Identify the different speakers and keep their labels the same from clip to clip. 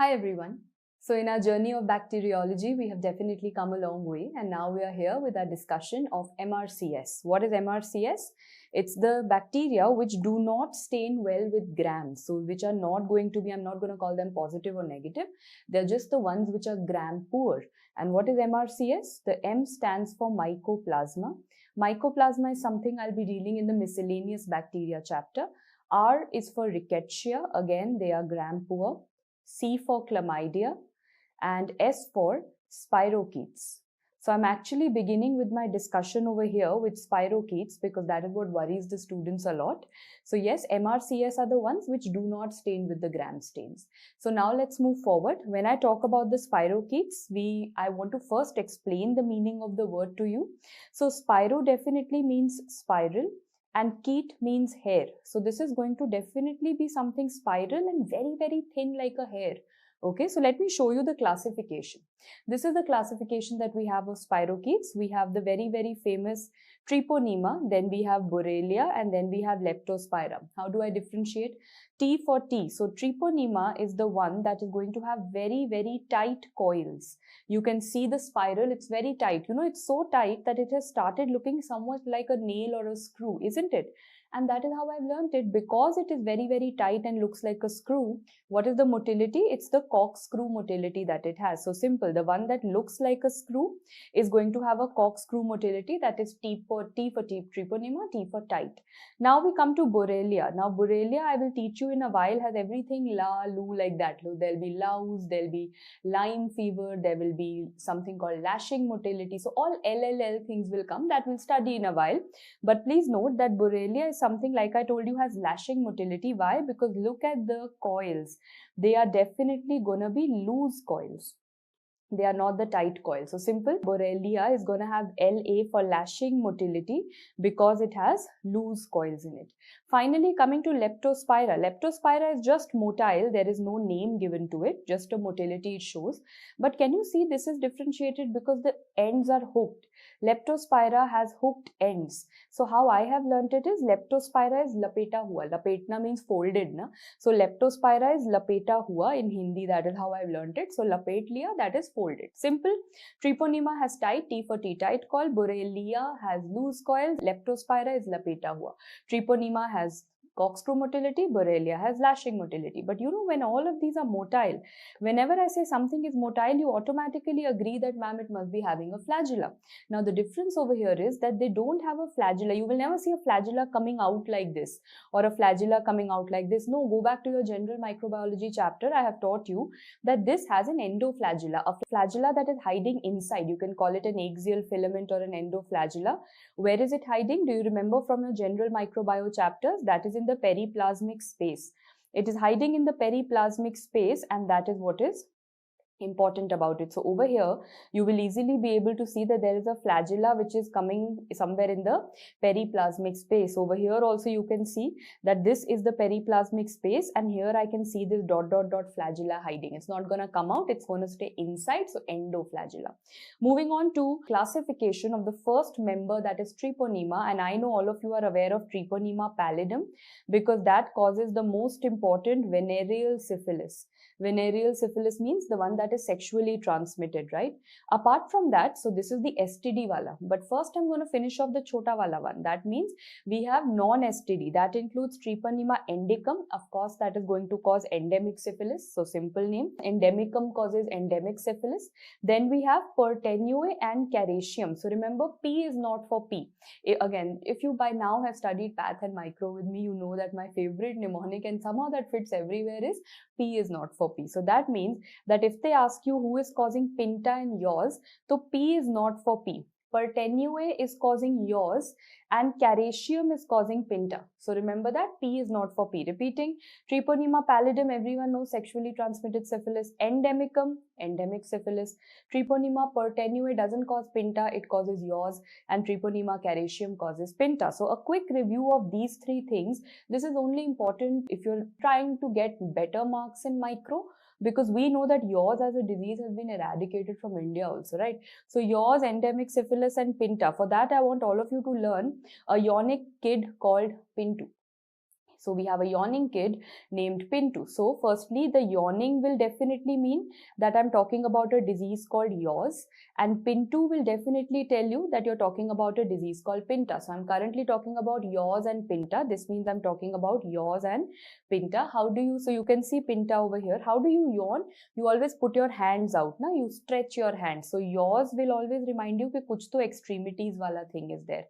Speaker 1: Hi everyone. So in our journey of bacteriology, we have definitely come a long way, and now we are here with our discussion of MRCS. What is MRCS? It's the bacteria which do not stain well with grams. So which are not going to be, I'm not going to call them positive or negative. They're just the ones which are gram poor. And what is MRCS? The M stands for mycoplasma. Mycoplasma is something I'll be dealing in the miscellaneous bacteria chapter. R is for rickettsia. Again, they are gram poor. C for chlamydia, and S for spirochetes. So I'm actually beginning with my discussion over here with spirochetes because that is what worries the students a lot. So yes, MRCS are the ones which do not stain with the gram stains. So now let's move forward. When I talk about the spirochetes, I want to first explain the meaning of the word to you. So spiro definitely means spiral, and chete means hair. So this is going to definitely be something spiral and very, very thin like a hair. Okay, so let me show you the classification. This is the classification that we have of spirochetes. We have the very, very famous Treponema, then we have Borrelia, and then we have Leptospira. How do I differentiate? T for T. So Treponema is the one that is going to have very, very tight coils. You can see the spiral, it's very tight. You know, it's so tight that it has started looking somewhat like a nail or a screw, isn't it? And that is how I've learned it. Because it is very, very tight and looks like a screw, what is the motility? It's the corkscrew motility that it has. So simple, the one that looks like a screw is going to have a corkscrew motility, that is T for Treponema, T for tight. Now we come to Borrelia. Now Borrelia, I will teach you in a while, has everything la, lu like that. There'll be louse, there'll be Lyme fever, there will be something called lashing motility. So all LLL things will come that we'll study in a while. But please note that Borrelia is something, like I told you, has lashing motility. Why? Because look at the coils. They are definitely gonna be loose coils. They are not the tight coils. So simple, Borrelia is going to have LA for lashing motility because it has loose coils in it. Finally, coming to Leptospira. Leptospira is just motile. There is no name given to it, just a motility it shows. But can you see this is differentiated because the ends are hooked. Leptospira has hooked ends. So how I have learnt it is Leptospira is lapeta hua. Lapetna means folded, na? So Leptospira is lapeta hua in Hindi. That is how I've learnt it. So lapet liya, that is folded. Simple. Treponema has tight, T for T tight coil. Borrelia has loose coils. Leptospira is lapeta hua. Treponema has corkscrew motility, Borrelia has lashing motility. But you know, when all of these are motile, whenever I say something is motile, you automatically agree that, ma'am, it must be having a flagella. Now the difference over here is that they don't have a flagella. You will never see a flagella coming out like this or a flagella coming out like this. No, go back to your general microbiology chapter. I have taught you that this has an endoflagella, a flagella that is hiding inside. You can call it an axial filament or an endoflagella. Where is it hiding? Do you remember from your general microbio chapters? That is in the periplasmic space. It is hiding in the periplasmic space, and that is what is important about it. So over here you will easily be able to see that there is a flagella which is coming somewhere in the periplasmic space. Over here also you can see that this is the periplasmic space, and here I can see this dot dot dot flagella hiding. It's not going to come out, it's going to stay inside. So endoflagella. Moving on to classification of the first member, that is Treponema, and I know all of you are aware of Treponema pallidum because that causes the most important venereal syphilis. Venereal syphilis means the one that is sexually transmitted, right? Apart from that, so this is the STD wala. But first I'm going to finish off the chota wala one. That means we have non-STD. That includes Treponema endemicum. Of course, that is going to cause endemic syphilis. So simple name. Endemicum causes endemic syphilis. Then we have Pertenue and Cariatium. So remember, P is not for P. Again, if you by now have studied path and micro with me, you know that my favorite mnemonic, and somehow that fits everywhere, is P is not for P. So that means that if they ask you who is causing pinta in yours, so P is not for P. Pertenue is causing yours and Cariatium is causing pinta. So remember that P is not for P. Repeating, Treponema pallidum, everyone knows, sexually transmitted syphilis. Endemicum, endemic syphilis. Treponema pertenue doesn't cause pinta, it causes yaws, and Treponema cariatium causes pinta. So a quick review of these three things. This is only important if you're trying to get better marks in micro, because we know that yaws as a disease has been eradicated from India also, right? So yaws, endemic syphilis and pinta. For that, I want all of you to learn a yonic kid called Pintu. So we have a yawning kid named Pintu. So firstly, the yawning will definitely mean that I'm talking about a disease called yaws, and Pintu will definitely tell you that you're talking about a disease called Pinta. So I'm currently talking about yaws and Pinta. This means I'm talking about yaws and Pinta. So you can see Pinta over here. How do you yawn? You always put your hands out, na? You stretch your hands. So yaws will always remind you that kuch to extremities wala thing is there.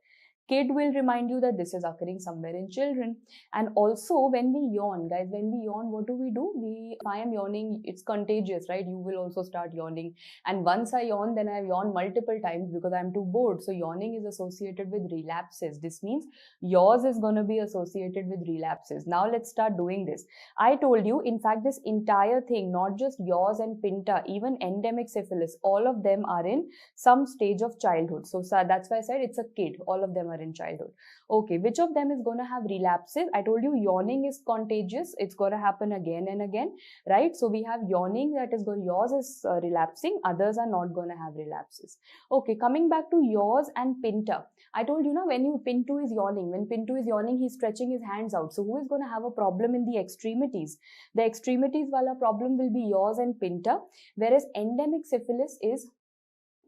Speaker 1: Kid will remind you that this is occurring somewhere in children. And also when we yawn, guys, what do? If I am yawning, it's contagious, right? You will also start yawning. And once I yawn, then I yawn multiple times because I'm too bored. So yawning is associated with relapses. This means yaws is going to be associated with relapses. Now let's start doing this. I told you, in fact, this entire thing, not just yaws and Pinta, even endemic syphilis, all of them are in some stage of childhood. So that's why I said it's a kid. All of them are in childhood. Okay, which of them is going to have relapses? I told you yawning is contagious. It's going to happen again and again, right? So we have yawning, that is going, yaws is relapsing. Others are not going to have relapses. Okay, coming back to yaws and Pinta. I told you, when Pintu is yawning, when Pintu is yawning, he's stretching his hands out. So who is going to have a problem in the extremities? The extremities wala problem will be yaws and Pinta, whereas endemic syphilis is,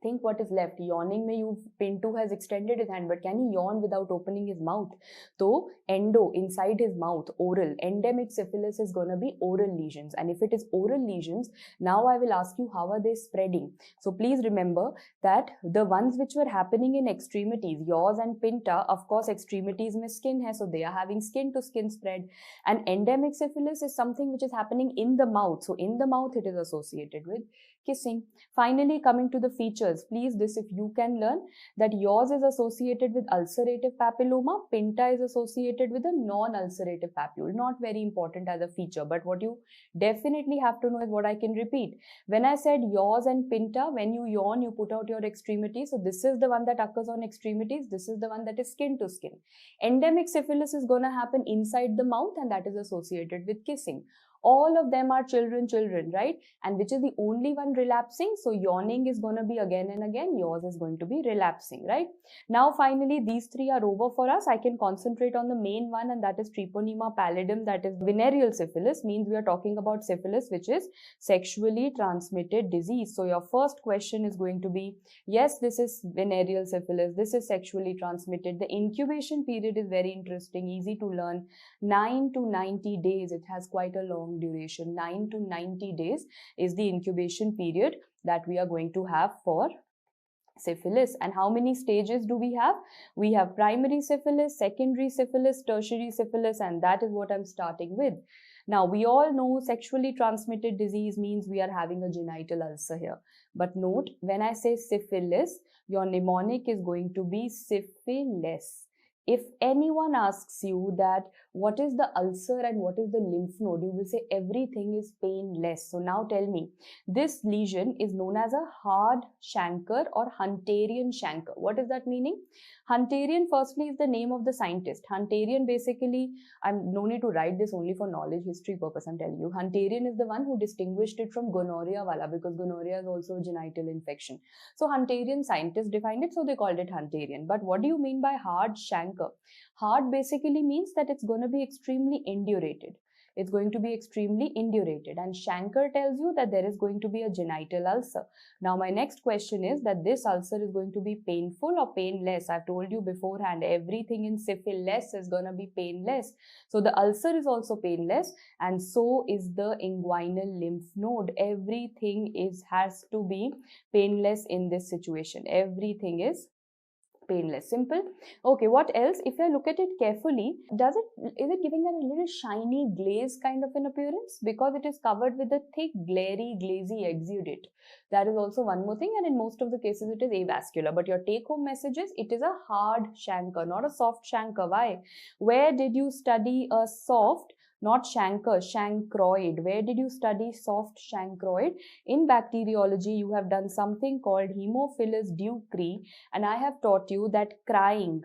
Speaker 1: think what is left. Yawning mein Pintu has extended his hand, but can he yawn without opening his mouth? So endo, inside his mouth, oral. Endemic syphilis is going to be oral lesions. And if it is oral lesions, now I will ask you, how are they spreading? So please remember that the ones which were happening in extremities, yaws and Pinta, of course extremities mein skin hai, so they are having skin to skin spread. And endemic syphilis is something which is happening in the mouth. So in the mouth it is associated with kissing. Finally, coming to the features, please, this if you can learn, that yaws is associated with ulcerative papilloma, Pinta is associated with a non-ulcerative papule. Not very important as a feature, but what you definitely have to know is what I can repeat. When I said yaws and Pinta, when you yawn, you put out your extremities. So this is the one that occurs on extremities. This is the one that is skin to skin. Endemic syphilis is going to happen inside the mouth, and that is associated with kissing. All of them are children, right? And which is the only one relapsing? So yawning is going to be again and again, yaws is going to be relapsing, right? Now finally, these three are over for us. I can concentrate on the main one, and that is Treponema pallidum, that is venereal syphilis. Means we are talking about syphilis which is sexually transmitted disease. So your first question is going to be, yes, this is venereal syphilis, this is sexually transmitted. The incubation period is very interesting, easy to learn. 9 to 90 days, it has quite a long duration. 9 to 90 days is the incubation period that we are going to have for syphilis. And how many stages do we have? We have primary syphilis, secondary syphilis, tertiary syphilis, and that is what I'm starting with. Now, we all know sexually transmitted disease means we are having a genital ulcer here. But note, when I say syphilis, your mnemonic is going to be syphilis. If anyone asks you that what is the ulcer and what is the lymph node, you will say everything is painless. So now tell me, this lesion is known as a hard chancre or Hunterian chancre. What is that meaning? Hunterian, firstly, is the name of the scientist. Hunterian, basically, I'm no need to write this, only for knowledge history purpose, I'm telling you. Hunterian is the one who distinguished it from gonorrhea wala, because gonorrhea is also a genital infection. So Hunterian scientists defined it, so they called it Hunterian. But what do you mean by hard chancre? Hard basically means that it's going to be extremely indurated. It's going to be extremely indurated, and chancre tells you that there is going to be a genital ulcer. Now my next question is that this ulcer is going to be painful or painless. I've told you beforehand, everything in syphilis is going to be painless. So the ulcer is also painless, and so is the inguinal lymph node. Everything has to be painless in this situation. Everything is painless. Simple. Okay, what else? If I look at it carefully, is it giving that a little shiny glaze kind of an appearance? Because it is covered with a thick, glary, glazy exudate. That is also one more thing, and in most of the cases it is avascular. But your take-home message is it is a hard chancre, not a soft chancre. Why? Where did you study a soft, not chancre, chancroid? Where did you study soft chancroid? In bacteriology, you have done something called Haemophilus ducreyi, and I have taught you that crying,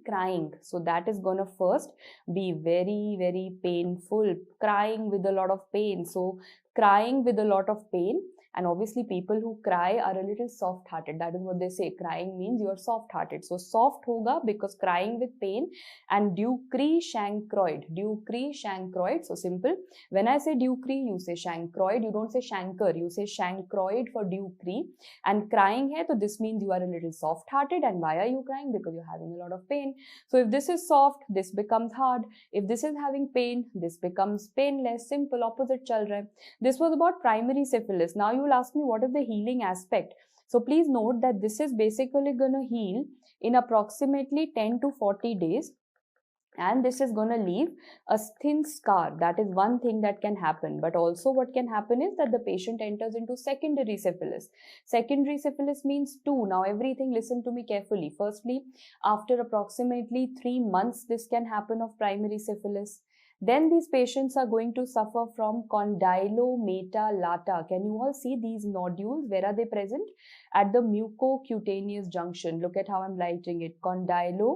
Speaker 1: crying. So that is going to first be very, very painful, crying with a lot of pain. So crying with a lot of pain. And obviously people who cry are a little soft-hearted. That is what they say. Crying means you are soft-hearted. So soft hoga because crying with pain. And ducree-chancroid. Ducree-chancroid. So simple. When I say ducree, you say chancroid. You don't say chancre. You say chancroid for ducree. And crying hai, so this means you are a little soft-hearted. And why are you crying? Because you're having a lot of pain. So if this is soft, this becomes hard. If this is having pain, this becomes painless. Simple, opposite chal raha hai. This was about primary syphilis. Now you will ask me what is the healing aspect. So please note that this is basically going to heal in approximately 10 to 40 days. And this is going to leave a thin scar. That is one thing that can happen. But also what can happen is that the patient enters into secondary syphilis. Secondary syphilis means 2. Now everything, listen to me carefully. Firstly, after approximately 3 months, this can happen of primary syphilis. Then these patients are going to suffer from condylometalata. Can you all see these nodules? Where are they present? At the mucocutaneous junction. Look at how I'm writing it. Condylometu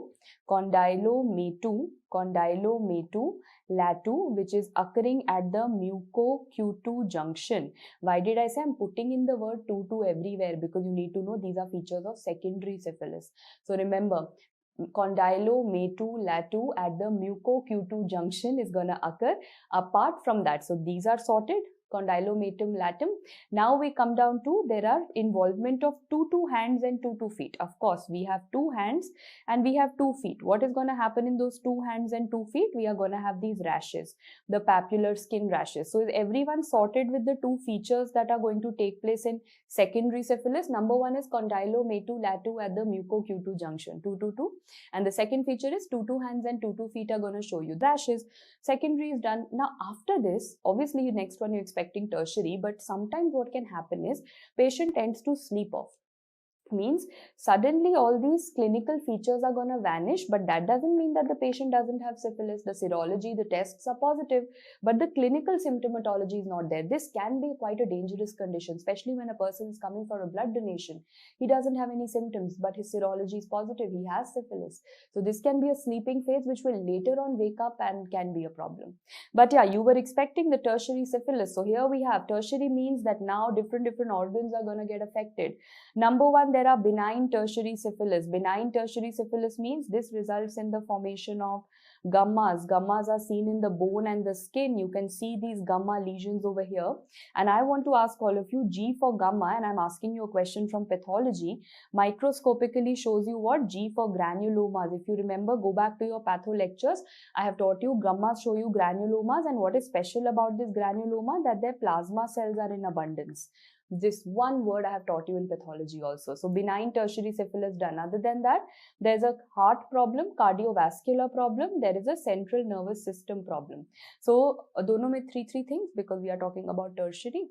Speaker 1: latu, which is occurring at the mucocutu junction. Why did I say I'm putting in the word tutu everywhere? Because you need to know these are features of secondary syphilis. So remember, condylometu latu at the mucocutu junction is going to occur. Apart from that, so these are sorted. Condylometum latum. Now we come down to there are involvement of two hands and two feet. Of course, we have 2 hands and we have 2 feet. What is going to happen in those 2 hands and 2 feet? We are going to have these rashes, the papular skin rashes. So is everyone sorted with the 2 features that are going to take place in secondary syphilis? Number 1 is condylometu latu at the mucocutu junction, 2. And the second feature is 2 hands and 2 feet are going to show you rashes. Secondary is done. Now after this, obviously next one you expecting tertiary, but sometimes what can happen is patient tends to sleep off. Means suddenly all these clinical features are going to vanish, but that doesn't mean that the patient doesn't have syphilis. The serology, the tests are positive, but the clinical symptomatology is not there. This can be quite a dangerous condition, especially when a person is coming for a blood donation. He doesn't have any symptoms, but his serology is positive. He has syphilis. So this can be a sleeping phase which will later on wake up and can be a problem. But yeah, you were expecting the tertiary syphilis. So here we have tertiary means that now different organs are going to get affected. Number 1, there are benign tertiary syphilis. Benign tertiary syphilis means this results in the formation of gammas. Gammas are seen in the bone and the skin. You can see these gamma lesions over here. And I want to ask all of you, G for gamma, and I'm asking you a question from pathology. Microscopically shows you what? G for granulomas. If you remember, go back to your patho lectures. I have taught you gammas show you granulomas, and what is special about this granuloma? That their plasma cells are in abundance. This one word I have taught you in pathology also. So benign tertiary syphilis done. Other than that, there's a heart problem, cardiovascular problem, there is a central nervous system problem. So dono mein three things because we are talking about tertiary.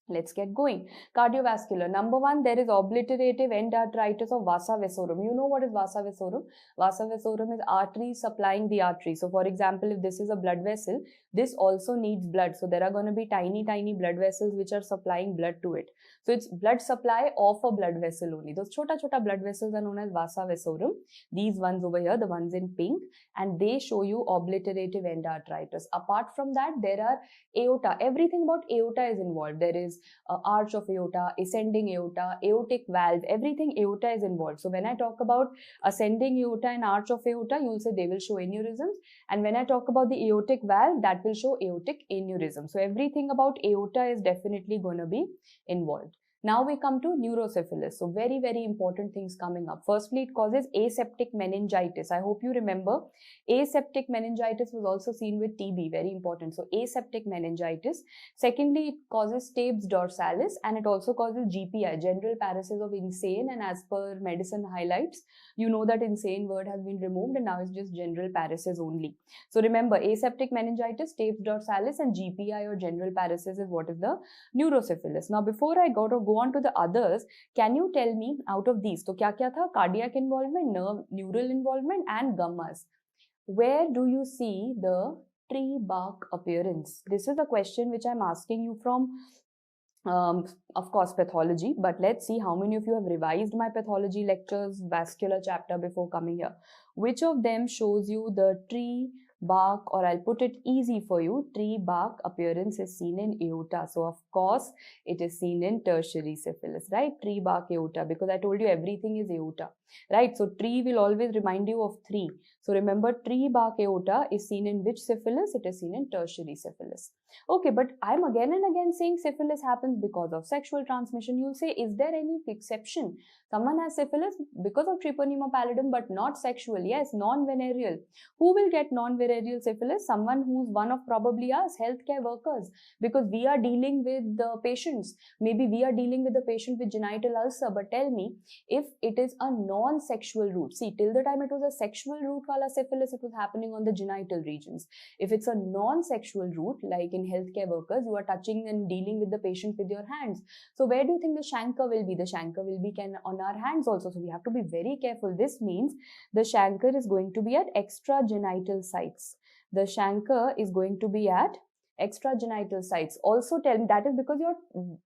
Speaker 1: Let's get going. Cardiovascular. Number 1, there is obliterative endarteritis of vasa vasorum. You know what is vasa vasorum? Vasa vasorum is artery supplying the artery. So for example, if this is a blood vessel, this also needs blood. So there are going to be tiny blood vessels which are supplying blood to it. So it's blood supply of a blood vessel only. Those chota blood vessels are known as vasa vasorum. These ones over here, the ones in pink, and they show you obliterative endarteritis. Apart from that, there are aorta. Everything about aorta is involved. There is arch of aorta, ascending aorta, aortic valve, everything aorta is involved. So when I talk about ascending aorta and arch of aorta, you will say they will show aneurysms. And when I talk about the aortic valve, that will show aortic aneurysm. So everything about aorta is definitely going to be involved. Now we come to neurosyphilis. So very important things coming up. Firstly, it causes aseptic meningitis. I hope you remember. Aseptic meningitis was also seen with TB. Very important. So aseptic meningitis. Secondly, it causes stapes dorsalis and it also causes GPI, general paresis of insane. And as per medicine highlights, you know that insane word has been removed and now it's just general paresis only. So remember, aseptic meningitis, stapes dorsalis and GPI or general paresis is what is the neurosyphilis. Now before I go on to the others, can you tell me out of these, so kya tha? Cardiac involvement, neural involvement and gammas. Where do you see the tree bark appearance? This is a question which I'm asking you from of course pathology, but let's see how many of you have revised my pathology lectures, vascular chapter before coming here. Which of them shows you the tree bark, or I'll put it easy for you, tree bark appearance is seen in aorta. So of course it is seen in tertiary syphilis, right? Tree bark aorta, because I told you everything is aorta, right? So tree will always remind you of 3. So remember, tree bark aorta is seen in which syphilis? It is seen in tertiary syphilis. Okay, but I'm again and again saying syphilis happens because of sexual transmission. You'll say, is there any exception? Someone has syphilis because of Treponema pallidum, but not sexual. Yes, non-venereal. Who will get non-venereal syphilis? Someone who's one of probably us, healthcare workers, because we are dealing with the patients. Maybe we are dealing with the patient with genital ulcer, but tell me, if it is a non-sexual route, see, till the time it was a sexual route wala syphilis, it was happening on the genital regions. If it's a non-sexual route, like in healthcare workers, you are touching and dealing with the patient with your hands. So where do you think the chancre will be? The chancre will be on our hands also. So we have to be very careful. This means the chancre is going to be at extragenital sites. The chancre is going to be at extragenital sites. Also tell me, that is because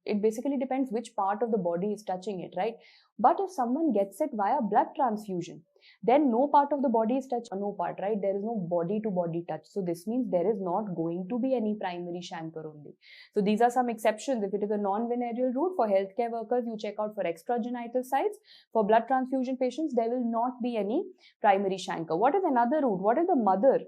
Speaker 1: it basically depends which part of the body is touching it, right? But if someone gets it via blood transfusion, then no part of the body is touched, no part, right? There is no body to body touch. So this means there is not going to be any primary chancre only. So these are some exceptions. If it is a non-venereal route, for healthcare workers, you check out for extragenital sites. For blood transfusion patients, there will not be any primary chancre. What is another route? What is the mother?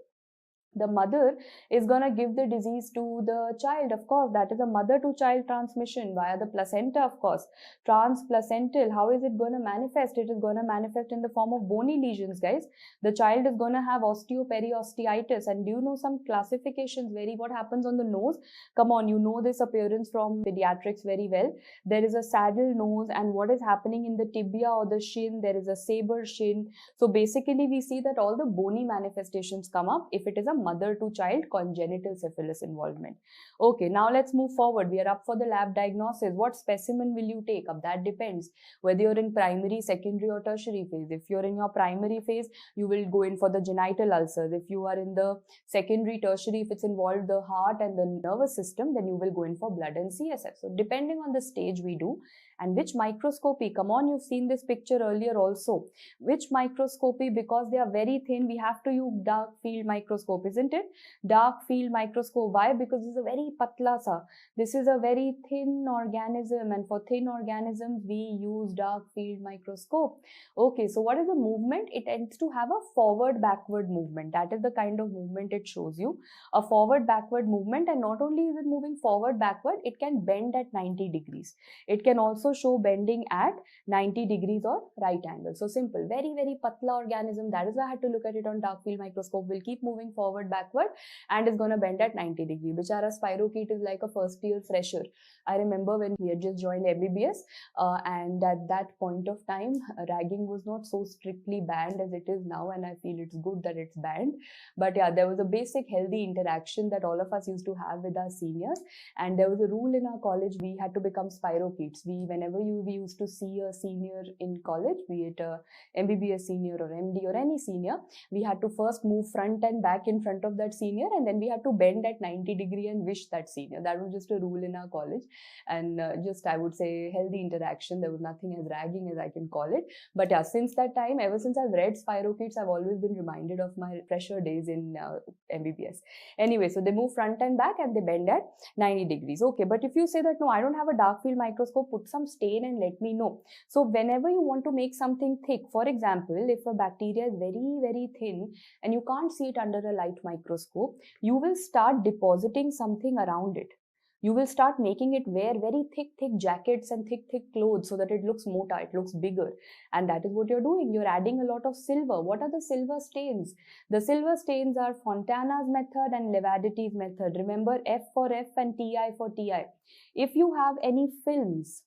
Speaker 1: The mother is going to give the disease to the child, of course. That is a mother to child transmission via the placenta, of course. Transplacental, how is it going to manifest? It is going to manifest in the form of bony lesions, guys. The child is going to have osteoperiosteitis. And do you know some classifications? What happens on the nose? Come on, you know this appearance from pediatrics very well. There is a saddle nose, and what is happening in the tibia or the shin? There is a saber shin. So basically we see that all the bony manifestations come up if it is a mother to child congenital syphilis involvement. Okay, now let's move forward. We are up for the lab diagnosis. What specimen will you take up? That depends whether you're in primary, secondary or tertiary phase. If you're in your primary phase, you will go in for the genital ulcers. If you are in the secondary, tertiary, if it's involved the heart and the nervous system, then you will go in for blood and CSF. So depending on the stage we do. And which microscopy? Come on, you've seen this picture earlier also. Which microscopy? Because they are very thin, we have to use dark field microscope, isn't it? Dark field microscope. Why? Because this is a very patla sa. This is a very thin organism, and for thin organisms we use dark field microscope. Okay, so what is the movement? It tends to have a forward backward movement. That is the kind of movement it shows you. A forward backward movement, and not only is it moving forward backward, it can bend at 90 degrees. It can also show bending at 90 degrees or right angle. So simple, very patla organism. That is why I had to look at it on dark field microscope. Will keep moving forward backward and is going to bend at 90 degrees. Bichara spirochete is like a first year fresher. I remember when we had just joined MBBS and at that point of time ragging was not so strictly banned as it is now, and I feel it's good that it's banned. But yeah, there was a basic healthy interaction that all of us used to have with our seniors, and there was a rule in our college, we had to become spirochetes. Whenever we used to see a senior in college, be it a MBBS senior or MD or any senior, we had to first move front and back in front of that senior, and then we had to bend at 90 degrees and wish that senior. That was just a rule in our college, and just I would say healthy interaction. There was nothing as ragging as I can call it. But yeah, since that time, ever since I've read spirochetes, I've always been reminded of my fresher days in MBBS. Anyway, so they move front and back and they bend at 90 degrees. Okay, but if you say that no, I don't have a dark field microscope, put some stain and let me know. So whenever you want to make something thick, for example, if a bacteria is very thin and you can't see it under a light microscope, you will start depositing something around it. You will start making it wear very thick jackets and thick clothes so that it looks mota, it looks bigger. And that is what you're doing. You're adding a lot of silver. What are the silver stains? The silver stains are Fontana's method and Levadity's method. Remember, F for F and TI for TI. If you have any films,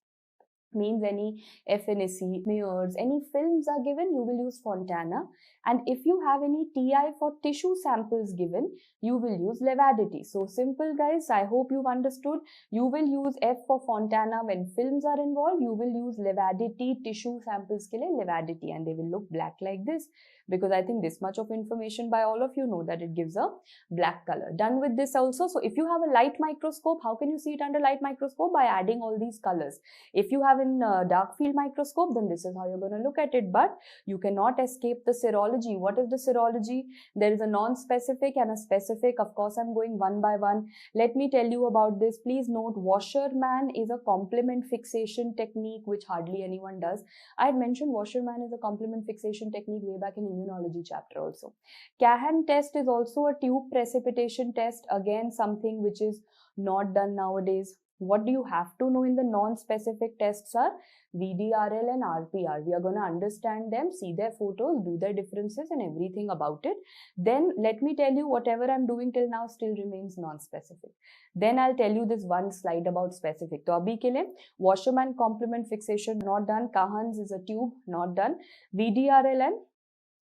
Speaker 1: means any FNAC, smears, any films are given, you will use Fontana. And if you have any TI for tissue samples given, you will use Levadity. So simple, guys. I hope you've understood. You will use F for Fontana when films are involved. You will use Levadity tissue samples ke liye Levadity, and they will look black like this, because I think this much of information by all of you know that it gives a black color. Done with this also. So if you have a light microscope, how can you see it under light microscope? By adding all these colors. If you have in dark field microscope, then this is how you're going to look at it. But you cannot escape the serology. What is the serology? There is a non-specific and a specific. Of course, I'm going one by one. Let me tell you about this. Please note, Wassermann is a complement fixation technique which hardly anyone does. I had mentioned Wassermann is a complement fixation technique way back in immunology chapter also. Cahan test is also a tube precipitation test. Again, something which is not done nowadays. What do you have to know in the non-specific tests are VDRL and RPR. We are going to understand them, see their photos, do their differences and everything about it. Then let me tell you, whatever I'm doing till now still remains non-specific. Then I'll tell you this one slide about specific. So abhi ke liye, Wassermann complement fixation not done. Cahan's is a tube not done. VDRL and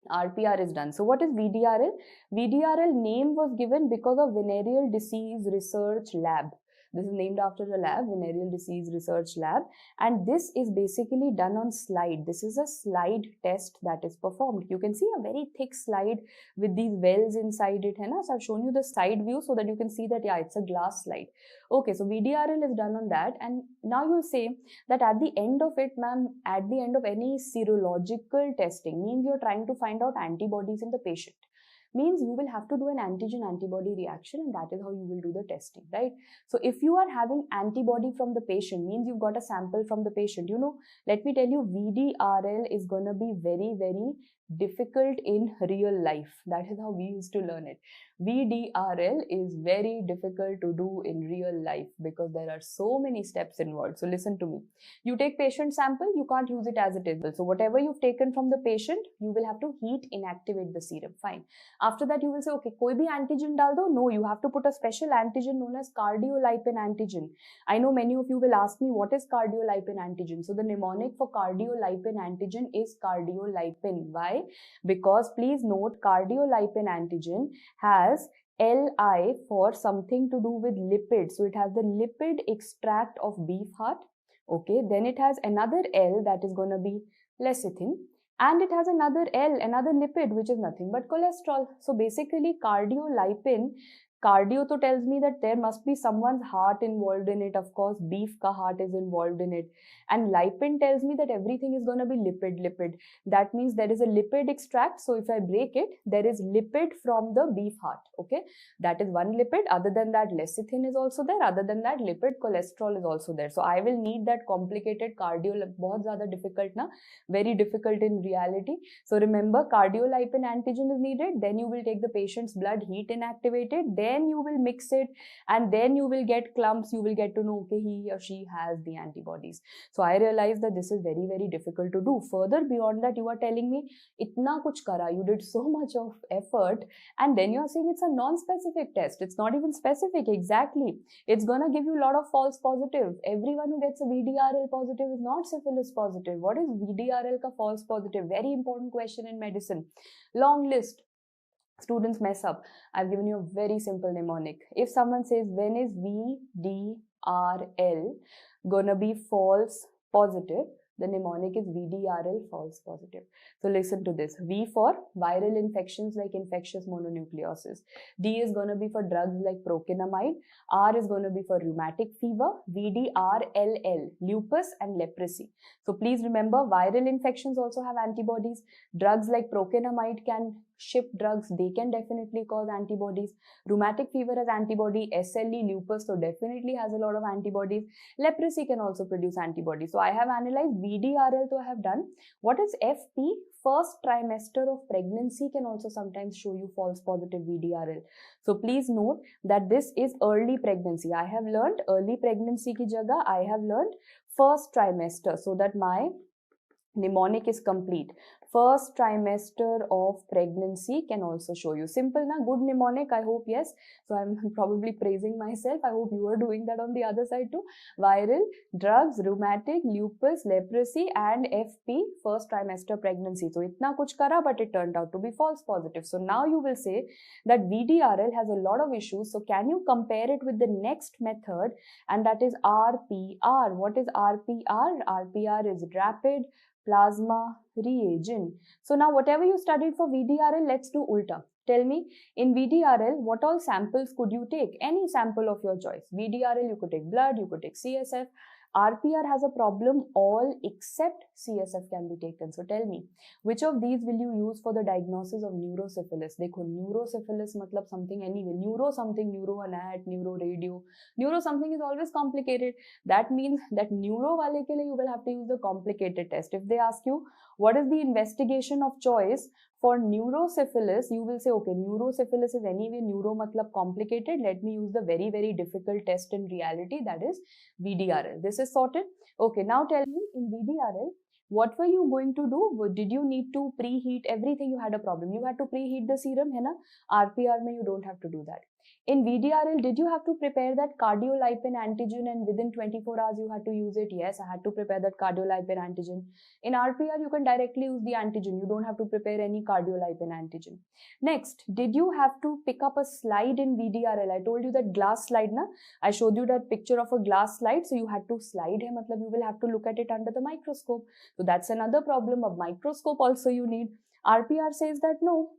Speaker 1: RPR is done. So what is VDRL? VDRL name was given because of Venereal Disease Research Lab. This is named after a lab, Venereal Disease Research Lab, and this is basically done on slide. This is a slide test that is performed. You can see a very thick slide with these wells inside it. Hai na? So I've shown you the side view so that you can see that, yeah, it's a glass slide. Okay, so VDRL is done on that, and now you'll say that at the end of it, ma'am, at the end of any serological testing, means you're trying to find out antibodies in the patient. Means you will have to do an antigen-antibody reaction, and that is how you will do the testing, right? So if you are having antibody from the patient, means you've got a sample from the patient. You know, let me tell you, VDRL is going to be very, very difficult in real life. That is how we used to learn it. VDRL is very difficult to do in real life because there are so many steps involved. So listen to me. You take patient sample, you can't use it as it is. So whatever you've taken from the patient, you will have to heat inactivate the serum. Fine. After that, you will say, okay, koi bhi antigen dal do? No, you have to put a special antigen known as cardiolipin antigen. I know many of you will ask me, what is cardiolipin antigen? So the mnemonic for cardiolipin antigen is cardiolipin. Why? Because please note, cardiolipin antigen has Li for something to do with lipids. So it has the lipid extract of beef heart. Okay, then it has another L that is going to be lecithin. And it has another L, another lipid, which is nothing but cholesterol. So basically, cardiolipin, cardio to tells me that there must be someone's heart involved in it. Of course, beef ka heart is involved in it. And lipin tells me that everything is going to be lipid. That means there is a lipid extract. So if I break it, there is lipid from the beef heart. Okay, that is one lipid. Other than that, lecithin is also there. Other than that, lipid cholesterol is also there. So I will need that complicated cardio. Bahut zyada difficult na, very difficult in reality. So remember, cardiolipin antigen is needed. Then you will take the patient's blood, heat inactivate it. Then you will mix it, and then you will get clumps. You will get to know, okay, he or she has the antibodies. So I realized that this is very, very difficult to do. Further beyond that, you are telling me, itna kuch kara, you did so much of effort, and then you are saying it's a non-specific test. It's not even specific exactly. It's gonna give you a lot of false positive. Everyone who gets a VDRL positive is not syphilis positive. What is VDRL ka false positive? Very important question in medicine. Long list. Students mess up. I've given you a very simple mnemonic. If someone says, when is VDRL gonna be false positive, the mnemonic is VDRL false positive. So listen to this. V for viral infections like infectious mononucleosis. D is going to be for drugs like prokinamide. R is going to be for rheumatic fever. VDRLL, lupus and leprosy. So please remember, viral infections also have antibodies. Drugs like prokinamide can ship drugs. They can definitely cause antibodies. Rheumatic fever has antibody. SLE, lupus, so definitely has a lot of antibodies. Leprosy can also produce antibodies. So I have analyzed VDRL, so I have done. What is FP? First trimester of pregnancy can also sometimes show you false positive VDRL. So please note that this is early pregnancy. I have learned early pregnancy ki jagah, I have learned first trimester, so that my mnemonic is complete. First trimester of pregnancy can also show you. Simple na? Good mnemonic, I hope, yes. So I'm probably praising myself. I hope you are doing that on the other side too. Viral, drugs, rheumatic, lupus, leprosy and FP, first trimester pregnancy. So itna kuch kara, but it turned out to be false positive. So now you will say that VDRL has a lot of issues. So can you compare it with the next method, and that is RPR. What is RPR? RPR is rapid plasma reagent. So now whatever you studied for VDRL, let's do ulta. Tell me, in VDRL, what all samples could you take? Any sample of your choice. VDRL, you could take blood, you could take CSF. RPR has a problem, all except CSF can be taken. So tell me, which of these will you use for the diagnosis of neurosyphilis? देखो, neurosyphilis मतलब something anyway, neuro something, neuroanat, neuroradio, neuro something is always complicated. That means that neuro wale ke liye you will have to use the complicated test. If they ask you what is the investigation of choice for neurosyphilis, you will say, okay, neurosyphilis is anyway, neuro matlab complicated, let me use the very, very difficult test in reality, that is VDRL. This is sorted. Okay, now tell me, in VDRL, what were you going to do? Did you need to preheat everything? You had a problem. You had to preheat the serum, hai na? RPR mein you don't have to do that. In VDRL, did you have to prepare that cardiolipin antigen and within 24 hours you had to use it? Yes, I had to prepare that cardiolipin antigen. In RPR, you can directly use the antigen. You don't have to prepare any cardiolipin antigen. Next, did you have to pick up a slide in VDRL? I told you that glass slide, na? I showed you that picture of a glass slide. So you had to slide hai, matlab you will have to look at it under the microscope. So that's another problem. A microscope also you need. RPR says that no,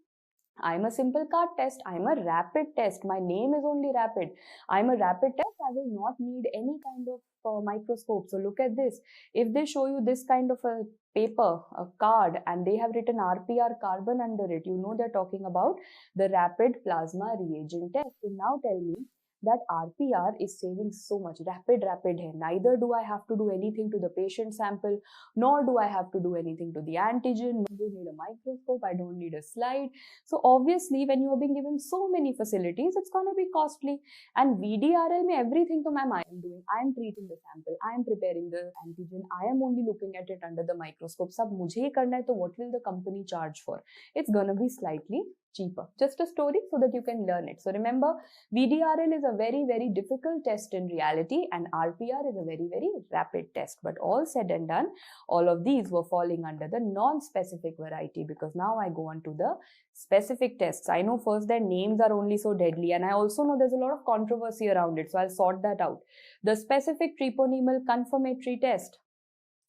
Speaker 1: I'm a simple card test. I'm a rapid test. My name is only rapid. I'm a rapid test. I will not need any kind of microscope. So look at this. If they show you this kind of a paper, a card, and they have written RPR carbon under it, you know they're talking about the rapid plasma reagent test. So now tell me that RPR is saving so much. Rapid hai. Neither do I have to do anything to the patient sample, nor do I have to do anything to the antigen. I don't need a microscope. I don't need a slide. So obviously, when you are being given so many facilities, it's going to be costly. And VDRL mein everything to ma'am I am doing. I am treating the sample. I am preparing the antigen. I am only looking at it under the microscope. Sab mujhe hi karna hai, to what will the company charge for? It's going to be slightly cheaper. Just a story so that you can learn it. So remember, VDRL is a very, very difficult test in reality and RPR is a very, very rapid test. But all said and done, all of these were falling under the non-specific variety, because now I go on to the specific tests. I know first their names are only so deadly, and I also know there's a lot of controversy around it. So I'll sort that out. The specific treponemal confirmatory test.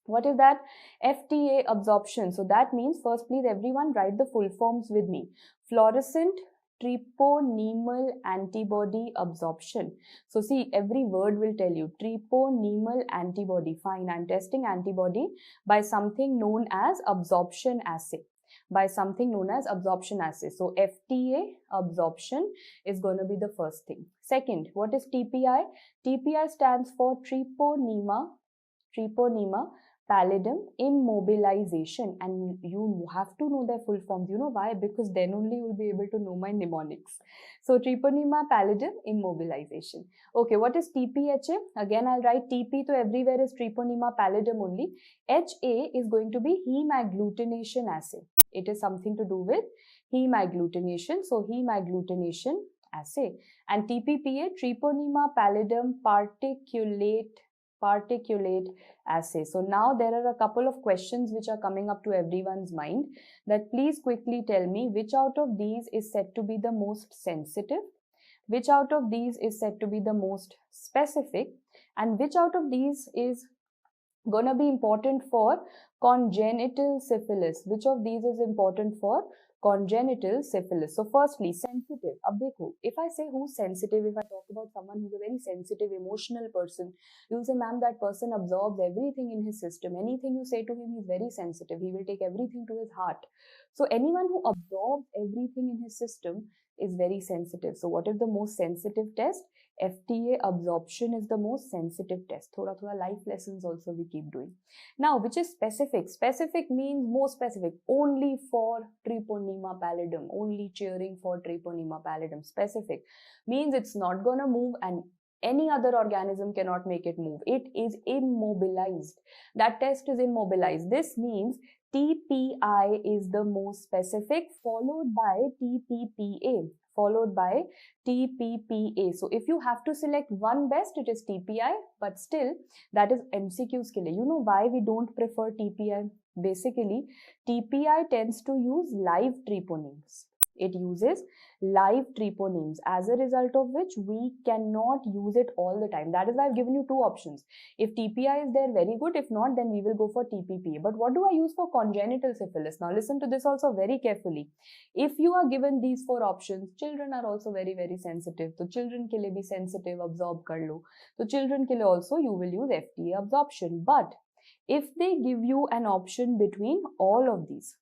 Speaker 1: What is that? FTA absorption. So that means, first please everyone write the full forms with me. Fluorescent treponemal antibody absorption. So see, every word will tell you treponemal antibody. Fine, I'm testing antibody by something known as absorption assay. By something known as absorption assay. So FTA absorption is going to be the first thing. Second, what is TPI? TPI stands for treponema pallidum immobilization, and you have to know their full forms. You know why? Because then only you will be able to know my mnemonics. So treponema pallidum immobilization. Okay, what is TPHA? Again, I'll write TP, so everywhere is treponema pallidum only. HA is going to be hemagglutination assay. It is something to do with hemagglutination. So hemagglutination assay. And TPPA, treponema pallidum particulate assay. So now there are a couple of questions which are coming up to everyone's mind, that please quickly tell me which out of these is said to be the most sensitive, which out of these is said to be the most specific, and which out of these is gonna be important for congenital syphilis. Which of these is important for congenital syphilis? So firstly, sensitive. Ab dekho, if I say who's sensitive, if I talk about someone who's a very sensitive, emotional person, you'll say, ma'am, that person absorbs everything in his system. Anything you say to him, he's very sensitive. He will take everything to his heart. So anyone who absorbs everything in his system is very sensitive. So what is the most sensitive test? FTA absorption is the most sensitive test. Thoda life lessons also we keep doing. Now, which is specific? Specific means more specific, only for treponema pallidum, only cheering for treponema pallidum. Specific means it's not gonna move and any other organism cannot make it move. It is immobilized. That test is immobilized. This means TPI is the most specific, followed by TPPA. So if you have to select one best, it is TPI, but still that is MCQs ke liye. You know why we don't prefer TPI? Basically, TPI tends to use live treponemes. It uses live treponemes, as a result of which we cannot use it all the time. That is why I've given you two options. If TPI is there, very good. If not, then we will go for TPPA. But what do I use for congenital syphilis? Now listen to this also very carefully. If you are given these four options, children are also very, very sensitive. So children ke liye bhi sensitive, absorb kar lo. So children ke liye also you will use FDA absorption. But if they give you an option between all of these,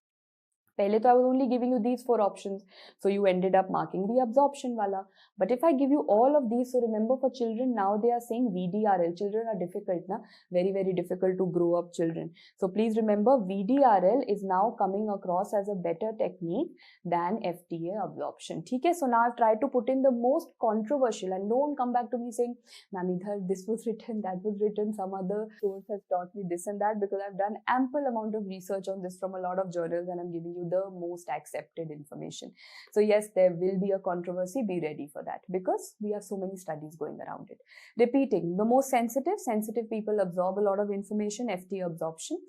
Speaker 1: पहले तो I was only giving you these four options, so you ended up marking the absorption wala. But if I give you all of these, so remember for children now they are saying VDRL. Children are difficult, na? Very, very difficult to grow up children. So please remember VDRL is now coming across as a better technique than FDA absorption. Okay? So now I've tried to put in the most controversial, and don't come back to me saying, ma'am, either this was written, that was written, some other source has taught me this and that, because I've done ample amount of research on this from a lot of journals and I'm giving you the most accepted information. So yes, there will be a controversy. Be ready for that because we have so many studies going around it. Repeating, the most sensitive people absorb a lot of information, FT absorption.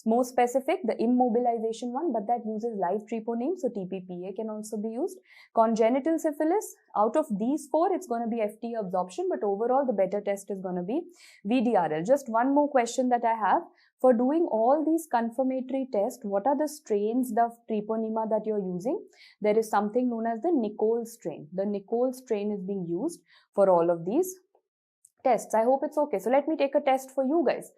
Speaker 1: More specific, the immobilization one, but that uses live treponeme, so TPPA can also be used. Congenital syphilis, out of these four, it's going to be FT absorption, but overall the better test is going to be VDRL. Just one more question that I have. For doing all these confirmatory tests, what are the strains of treponema that you're using? There is something known as the Nicole strain. The Nicole strain is being used for all of these tests. I hope it's okay. So let me take a test for you guys.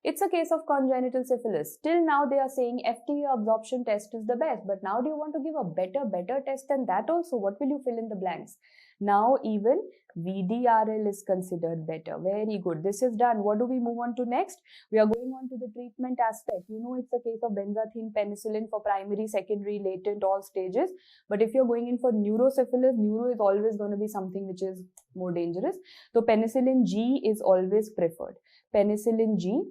Speaker 1: It's a case of congenital syphilis. Till now they are saying FTA absorption test is the best, but now do you want to give a better test than that also? What will you fill in the blanks? Now even VDRL is considered better. Very good. This is done. What do we move on to next? We are going on to the treatment aspect. You know, it's a case of benzathine penicillin for primary, secondary, latent, all stages. But if you're going in for neurosyphilis, neuro is always going to be something which is more dangerous. So penicillin G is always preferred. Penicillin G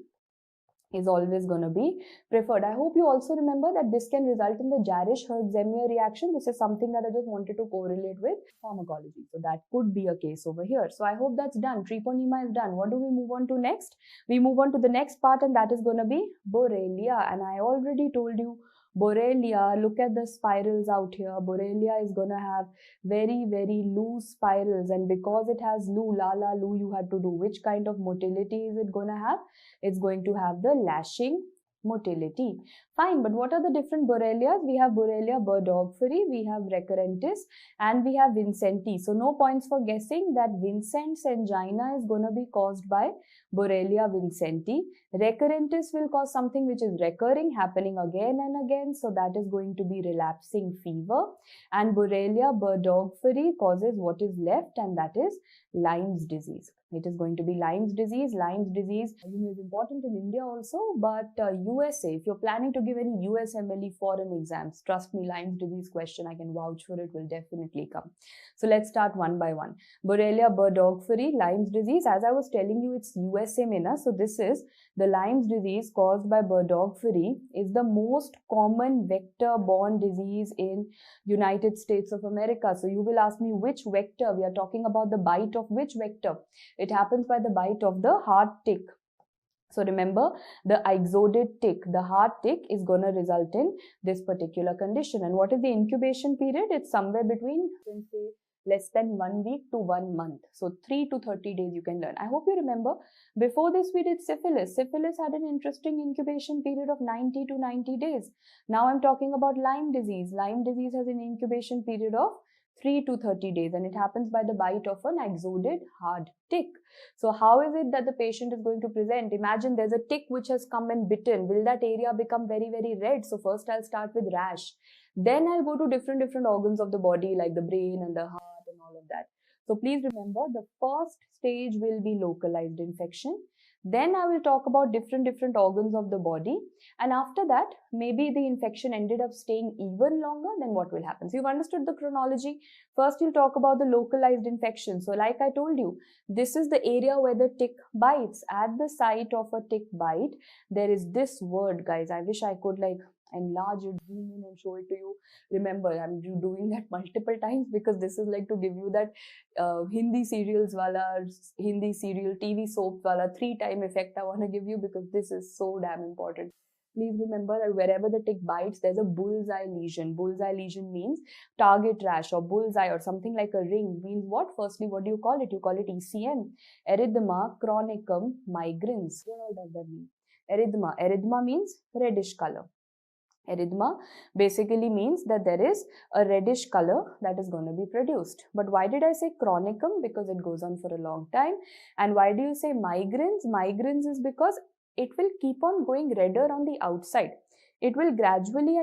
Speaker 1: is always going to be preferred. I hope you also remember that this can result in the Jarisch-Herxheimer reaction. This is something that I just wanted to correlate with pharmacology. So that could be a case over here. So I hope that's done. Treponema is done. What do we move on to next? We move on to the next part, and that is going to be Borrelia. And I already told you Borrelia, look at the spirals out here. Borrelia is going to have very, very loose spirals, and because it has Lu, you had to do which kind of motility is it going to have? It's going to have the lashing motility. Fine, but what are the different Borrelias? We have Borrelia burgdorferi, we have recurrentis, and we have vincenti. So no points for guessing that Vincent's angina is going to be caused by Borrelia vincenti. Recurrentis will cause something which is recurring, happening again and again. So that is going to be relapsing fever. And Borrelia burgdorferi causes what is left, and that is Lyme's disease. It is going to be Lyme's disease. Lyme's disease is important in India also, but USA, if you're planning to give any USMLE foreign exams, trust me, Lyme's disease question, I can vouch for it, will definitely come. So let's start one by one. Borrelia burgdorferi, Lyme's disease. As I was telling you, it's USA MENA. So this is the Lyme's disease caused by burgdorferi, is the most common vector-borne disease in United States of America. So you will ask me which vector? We are talking about the bite of which vector? It happens by the bite of the heart tick. So remember, the ixoid tick, the heart tick is going to result in this particular condition. And what is the incubation period? It's somewhere between, you can say, less than 1 week to 1 month. So 3 to 30 days you can learn. I hope you remember, before this we did syphilis. Syphilis had an interesting incubation period of 90 to 90 days. Now I'm talking about Lyme disease. Lyme disease has an incubation period of 3 to 30 days, and it happens by the bite of an ixoid hard tick. So how is it that the patient is going to present? Imagine there's a tick which has come and bitten. Will that area become very, very red? So first I'll start with rash. Then I'll go to different organs of the body like the brain and the heart and all of that. So please remember, the first stage will be localized infection. Then I will talk about different organs of the body. And after that, maybe the infection ended up staying even longer, then what will happen? So you've understood the chronology. First, you'll talk about the localized infection. So like I told you, this is the area where the tick bites. At the site of a tick bite, there is this word, guys. I wish I could enlarge it, zoom in and show it to you. Remember, I'm doing that multiple times because this is like to give you that Hindi serials wala, Hindi serial TV soap wala 3-time effect I want to give you, because this is so damn important. please remember that wherever the tick bites, there's a bullseye lesion. Bullseye lesion means target rash or bullseye or something like a ring. Means what? Firstly, what do you call it? You call it ECM, erythema chronicum migrans. What all does that mean? Erythema. Erythema means reddish color. Erythema basically means that there is a reddish color that is going to be produced. But why did I say chronicum? Because it goes on for a long time. And why do you say migrans? Migrans is because it will keep on going redder on the outside. It will gradually,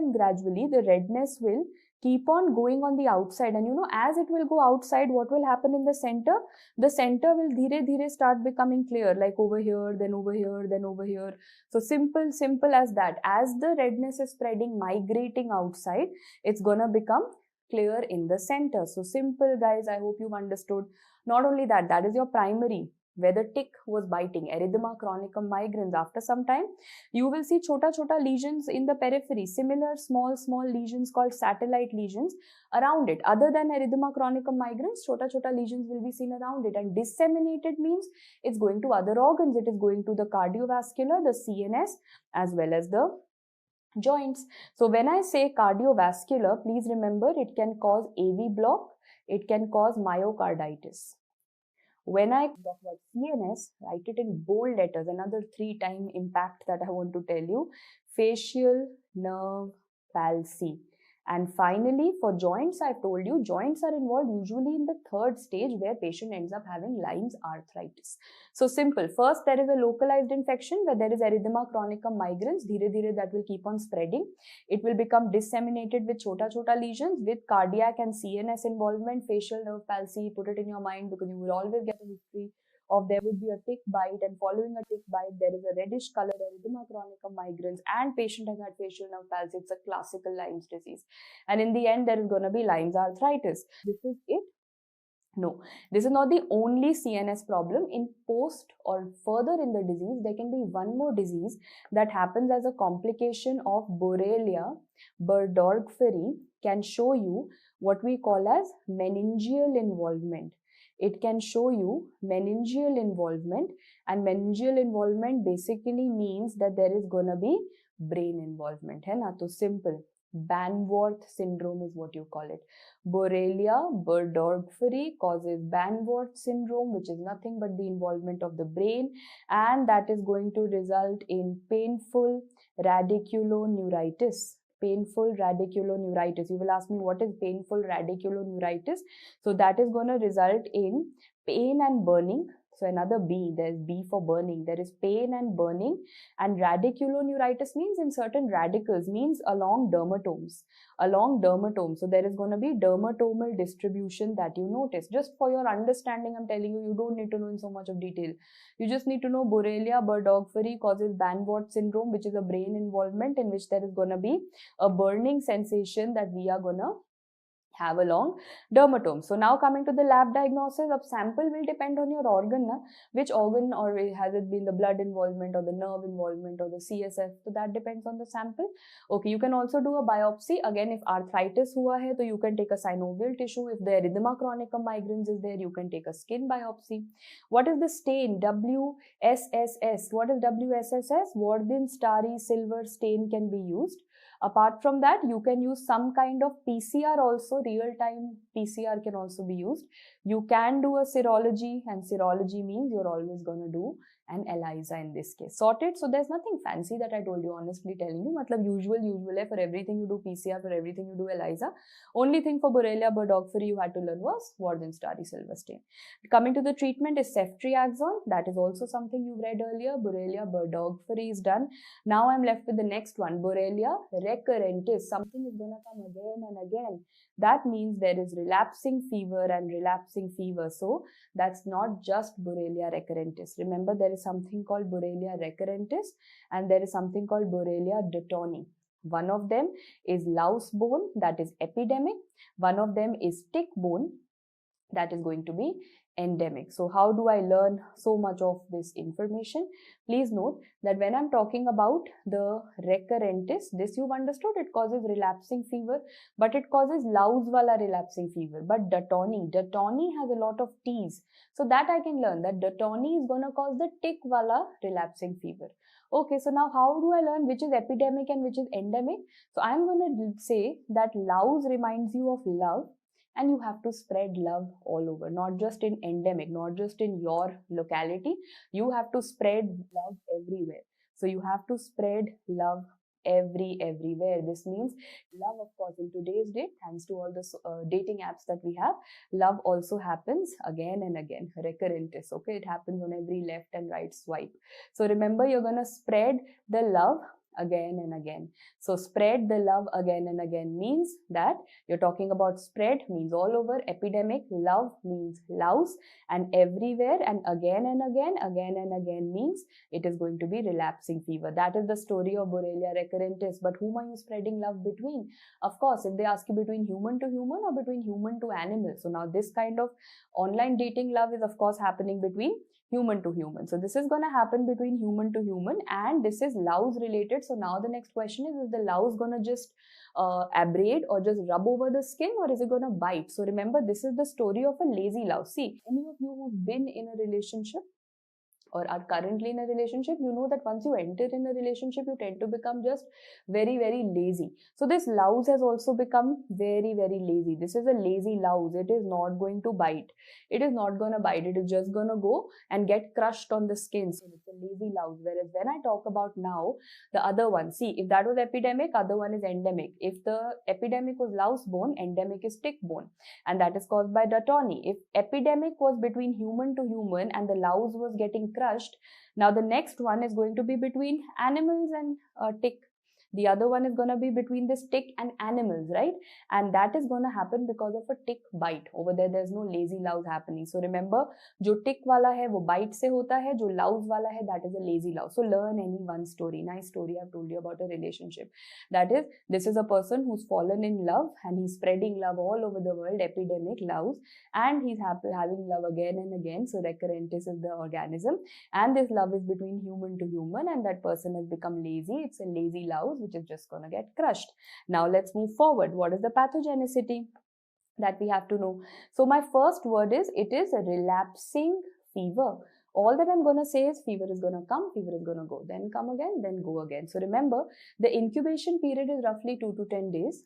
Speaker 1: the redness will keep on going on the outside. And as it will go outside, what will happen in the center? The center will dhire start becoming clear, like over here, then over here, then over here. So simple as that. As the redness is spreading, migrating outside, it's gonna become clear in the center. So simple, guys. I hope you've understood. Not only that, that is your primary, where the tick was biting, erythema chronicum migrans. After some time, you will see chota lesions in the periphery, similar small lesions called satellite lesions around it. Other than erythema chronicum migrans, chota lesions will be seen around it. And disseminated means it's going to other organs. It is going to the cardiovascular, the CNS, as well as the joints. So when I say cardiovascular, please remember it can cause AV block, it can cause myocarditis. When I talk about CNS, write it in bold letters. Another 3-time impact that I want to tell you. Facial nerve palsy. And finally, for joints, I've told you, joints are involved usually in the 3rd stage where patient ends up having Lyme's arthritis. So simple. First, there is a localized infection where there is erythema chronicum migrans. Dhire that will keep on spreading. It will become disseminated with chota lesions with cardiac and CNS involvement, facial nerve palsy. Put it in your mind because you will always get a history of there would be a tick bite, and following a tick bite, there is a reddish color, erythema chronicum migrans, and patient has had facial nerve palsy. It's a classical Lyme's disease. And in the end, there is going to be Lyme's arthritis. This is it? No, this is not the only CNS problem. In post or further in the disease, there can be one more disease that happens as a complication of Borrelia burgdorferi, can show you what we call as meningeal involvement. It can show you meningeal involvement, and meningeal involvement basically means that there is going to be brain involvement. Hai na? So simple. Banworth syndrome is what you call it. Borrelia burgdorferi causes Banworth syndrome, which is nothing but the involvement of the brain, and that is going to result in painful radiculoneuritis. Painful radiculoneuritis. You will ask me, what is painful radiculoneuritis? So that is going to result in pain and burning. So another B, there's B for burning. There is pain and burning, and radiculoneuritis means in certain radicals, means along dermatomes. Along dermatomes. So there is going to be dermatomal distribution that you notice. Just for your understanding, I'm telling you, you don't need to know in so much of detail. You just need to know Borrelia burgdorferi causes Banworth syndrome, which is a brain involvement in which there is going to be a burning sensation that we are going to have along dermatome. So now coming to the lab diagnosis of sample will depend on your organ, na? Which organ, or has it been the blood involvement or the nerve involvement or the CSF? So that depends on the sample. Okay, you can also do a biopsy. Again, if arthritis hua hai, so you can take a synovial tissue. If the erythema chronicum migrans is there, you can take a skin biopsy. What is the stain? WSSS. What is WSSS? Warthin starry silver stain can be used. Apart from that, you can use some kind of PCR also. Real-time PCR can also be used. You can do a serology, and serology means you're always going to do an ELISA in this case. Sorted. So there's nothing fancy that I told you, honestly telling you. Matlab usual hai. For everything you do PCR, for everything you do ELISA. Only thing for Borrelia burgdorferi you had to learn was Warthin starry silver stain. Coming to the treatment is ceftriaxone. That is also something you've read earlier. Borrelia burgdorferi is done. Now I'm left with the next one, Borrelia recurrentis. Something is going to come again and again. That means there is relapsing fever and relapsing fever. So that's not just Borrelia recurrentis. Remember, there is something called Borrelia recurrentis and there is something called Borrelia duttonii. One of them is louse bone, that is epidemic. One of them is tick bone, that is going to be endemic. So how do I learn so much of this information? Please note that when I'm talking about the recurrentis, this you've understood, it causes relapsing fever, but it causes louse wala relapsing fever. But Datoni has a lot of T's. So that I can learn that Datoni is going to cause the tick wala relapsing fever. Okay, so now how do I learn which is epidemic and which is endemic? So I'm going to say that louse reminds you of love, and you have to spread love all over, not just in endemic, not just in your locality. You have to spread love everywhere. So you have to spread love everywhere. This means love, of course, in today's date, thanks to all the dating apps that we have, love also happens again and again, recurrentis. Okay, it happens on every left and right swipe. So remember, you're going to spread the love again and again. So spread the love again and again means that you're talking about spread means all over, epidemic, love means louse, and everywhere, and again and again means it is going to be relapsing fever. That is the story of Borrelia recurrentis. But whom are you spreading love between? Of course, if they ask you between human to human or between human to animal. So now this kind of online dating love is of course happening between human to human. So this is going to happen between human to human, and this is louse related. So now the next question is the louse going to just abrade or just rub over the skin, or is it going to bite? So remember, this is the story of a lazy louse. See, any of you who've been in a relationship or are currently in a relationship, you know that once you enter in a relationship, you tend to become just very lazy. So this louse has also become very lazy. This is a lazy louse. It is not going to bite. It is not going to bite. It is just going to go and get crushed on the skin. So it's a lazy louse. Whereas when I talk about now the other one, see, if that was epidemic, other one is endemic. If the epidemic was louse bone, endemic is tick bone, and that is caused by Datoni. If epidemic was between human to human and the louse was getting crushed, now the next one is going to be between animals and tick. The other one is going to be between this tick and animals, right? And that is going to happen because of a tick bite. Over there's no lazy louse happening. So remember, jo tick wala hai, wo bite se hota hai. Jo louse wala hai, that is a lazy louse. So learn any one story. Nice story I've told you about a relationship. That is, this is a person who's fallen in love and he's spreading love all over the world, epidemic louse, and he's having love again and again. So recurrentis is the organism, and this love is between human to human, and that person has become lazy. It's a lazy louse which is just going to get crushed. Now let's move forward. What is the pathogenicity that we have to know? So my first word is, it is a relapsing fever. All that I'm going to say is fever is going to come, fever is going to go, then come again, then go again. So remember, the incubation period is roughly 2 to 10 days.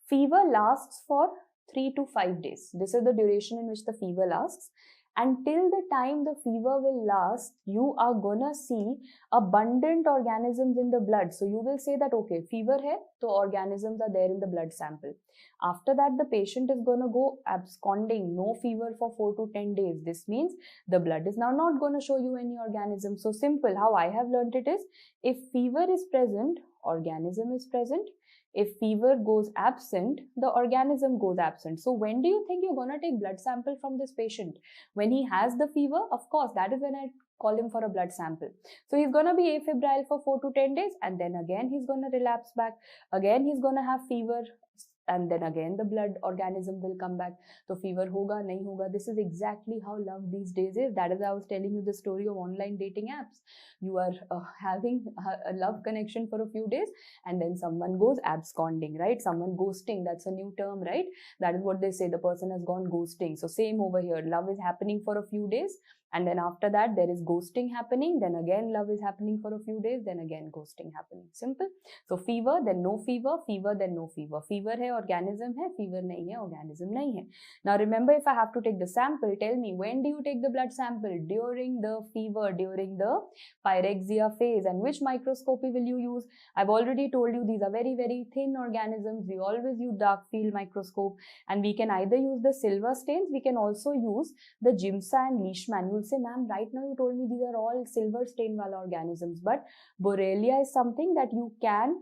Speaker 1: Fever lasts for 3 to 5 days. This is the duration in which the fever lasts. Until the time the fever will last, you are gonna see abundant organisms in the blood. So you will say that, okay, fever hai, so organisms are there in the blood sample. After that, the patient is gonna go absconding, no fever for 4 to 10 days. This means the blood is now not gonna show you any organism. So simple, how I have learned it is, if fever is present, organism is present. If fever goes absent, the organism goes absent. So when do you think you're going to take blood sample from this patient? When he has the fever, of course, that is when I call him for a blood sample. So he's going to be afebrile for 4 to 10 days, and then again he's going to relapse back. Again he's going to have fever, and then again the blood organism will come back. So fever hoga, nahi hoga. This is exactly how love these days is. That is why I was telling you the story of online dating apps. You are having a love connection for a few days, and then someone goes absconding, right? Someone ghosting. That's a new term, right? That is what they say. The person has gone ghosting. So same over here. Love is happening for a few days, and then after that there is ghosting happening. Then again love is happening for a few days. Then again ghosting happening. Simple. So fever, then no fever. Fever, then no fever. Fever hai, organism hai. Fever nahi hai, organism nahi hai. Now remember, if I have to take the sample, tell me, when do you take the blood sample? During the fever, during the pyrexia phase. And which microscopy will you use? I've already told you these are very thin organisms. We always use dark field microscope, and we can either use the silver stains, we can also use the Giemsa and Leishman. You'll say, ma'am, right now you told me these are all silver stain wala organisms, but Borrelia is something that you can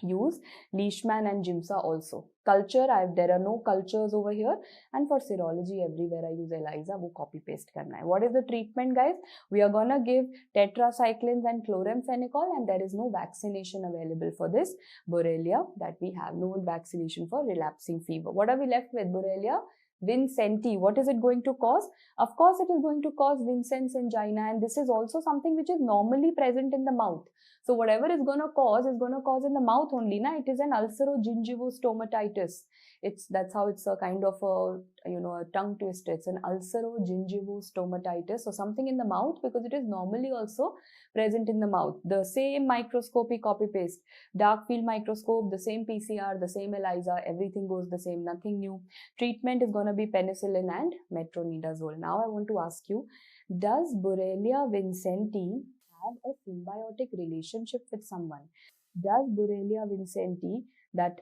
Speaker 1: use Leishman and Giemsa also. Culture, there are no cultures over here, and for serology everywhere I use ELISA, wo copy paste karna hai. What is the treatment, guys? We are gonna give tetracyclines and chloramphenicol, and there is no vaccination available for this Borrelia that we have. No vaccination for relapsing fever. What are we left with? Borrelia Vincenti. What is it going to cause? Of course, it is going to cause Vincent's angina, and this is also something which is normally present in the mouth. So whatever is going to cause in the mouth only. Na? It is an ulcerogingivostomatitis. That's how it's a kind of a a tongue twister. It's an ulcerogingivostomatitis, so something in the mouth, because it is normally also present in the mouth. The same microscopy copy paste, dark field microscope, the same PCR, the same ELISA, everything goes the same, nothing new. Treatment is going to be penicillin and metronidazole. Now I want to ask you, does Borrelia vincenti have a symbiotic relationship with someone? Does Borrelia vincenti that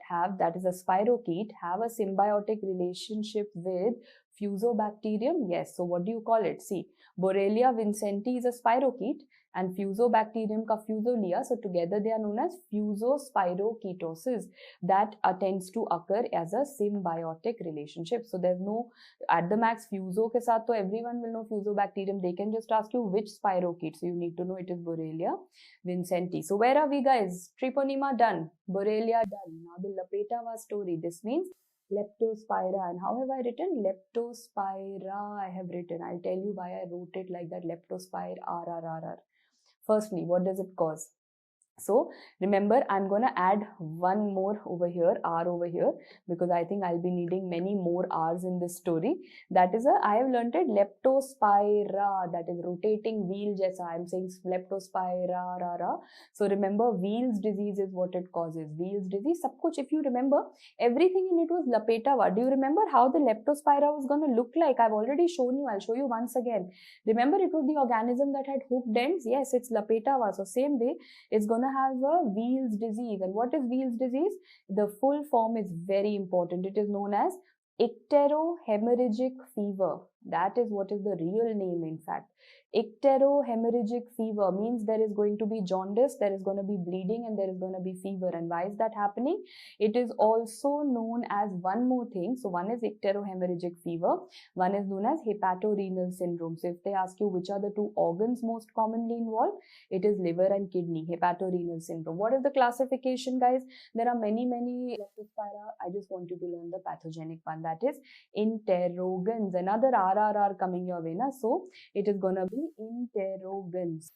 Speaker 1: is a spirochete, have a symbiotic relationship with Fusobacterium? Yes. So what do you call it? See, Borrelia vincenti is a spirochete and Fusobacterium ka Fusolia. So together they are known as Fusospiroketosis. That tends to occur as a symbiotic relationship. So there's no, at the max, Fuso ke saath, to everyone will know Fusobacterium. They can just ask you which spirochete. So you need to know it is Borrelia vincenti. So where are we, guys? Treponema done. Borrelia done. Now the Lapetava story. This means Leptospira. And how have I written? Leptospira I have written. I'll tell you why I wrote it like that. Leptospira RRRR. Firstly, what does it cause? So remember, I'm going to add one more over here, R over here, because I think I'll be needing many more R's in this story. That is I have learned it, Leptospira, that is rotating wheel jaisa. I'm saying Leptospira, ra, ra. So remember, Weil's disease is what it causes. Weil's disease, sab kuch, if you remember, everything in it was Lapetava. Do you remember how the Leptospira was going to look like? I've already shown you. I'll show you once again. Remember, it was the organism that had hooked ends. Yes, it's Lapetava. So same way, it's going to have a Weil's disease. And what is Weil's disease? The full form is very important. It is known as icterohemorrhagic fever. That is what is the real name, in fact. Icterohemorrhagic fever means there is going to be jaundice, there is going to be bleeding, and there is going to be fever. And why is that happening? It is also known as one more thing. So one is icterohemorrhagic fever, one is known as hepatorenal syndrome. So if they ask you which are the two organs most commonly involved, it is liver and kidney, hepatorenal syndrome. What is the classification, guys? There are many Leptospira. I just want you to learn the pathogenic one, that is interrogans. Another RRR coming your way, na? So it is going to be interrogans.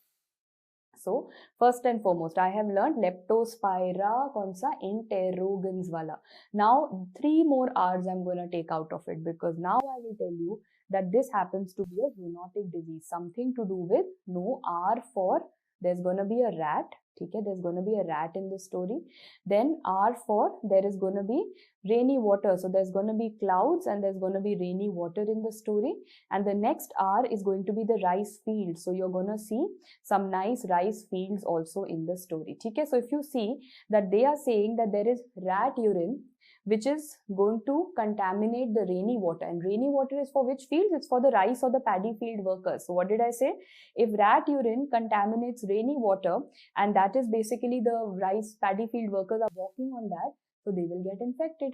Speaker 1: So first and foremost, I have learned Leptospira, konsa interrogans wala. Now 3 more R's I'm going to take out of it, because now I will tell you that this happens to be a zoonotic disease, something to do with, no, R for, there's going to be a rat. Okay, there's going to be a rat in the story. Then R for, there is going to be rainy water. So there's going to be clouds and there's going to be rainy water in the story. And the next R is going to be the rice field. So you're going to see some nice rice fields also in the story. Okay, so if you see that they are saying that there is rat urine which is going to contaminate the rainy water. And rainy water is for which fields? It's for the rice or the paddy field workers. So what did I say? If rat urine contaminates rainy water, and that is basically the rice paddy field workers are walking on that, so they will get infected.